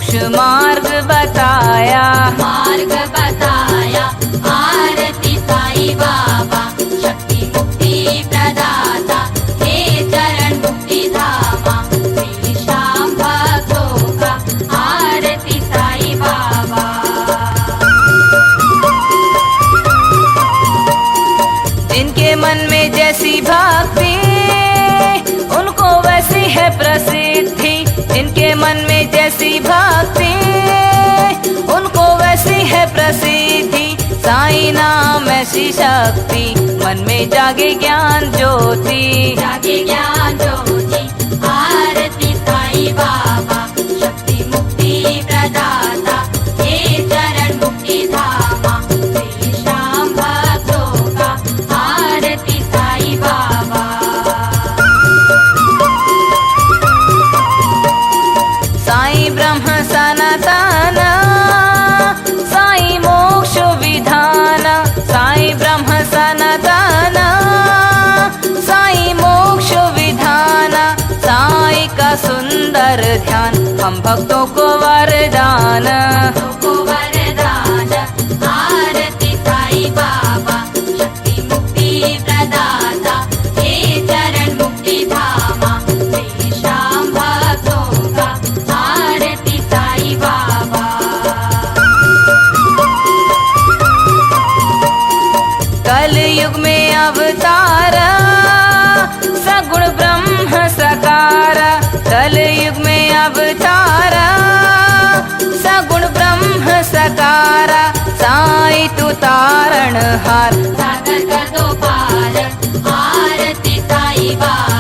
मोक्ष मार्ग बताया, मार्ग बताया। आरती साई बाबा शक्ति मुक्ति प्रदाता, हे चरण मुक्ति धामा, श्री श्याम भक्तों का। आरती साई बाबा। जिनके मन में जैसी भक्ति उनको वैसी है प्रसिद्धि, जिनके मन में जैसी भक्ति उनको वैसी है प्रसिद्धि। साईं नाम ऐसी शक्ति, मन में जागे ज्ञान ज्योति, जागे ज्ञान ज्योति। आरती साई बाबा शक्ति मुक्ति प्रदाता, हे चरण मुक्ति धामा, श्री श्याम भक्तों का। आरती साई बाबा। साईं ब्रह्म सनातन, साईं मोक्ष विधान, साईं ब्रह्म सनातन, साईं मोक्ष विधान। साईं का सुंदर ध्यान हम भक्तों को वरदान, को वरदान। आरती साई बाबा शक्ति मुक्ति प्रदाता, हे चरण मुक्ति धामा, श्री श्याम भक्तों का। आरती साई बाबा। कल युग में अवतार सगुण ब्रह्म सकार, कल युग में अवतार सगुण ब्रह्म सकार। साईं तू तारण हार, सागर कर दो पार। आरती साई बाबा।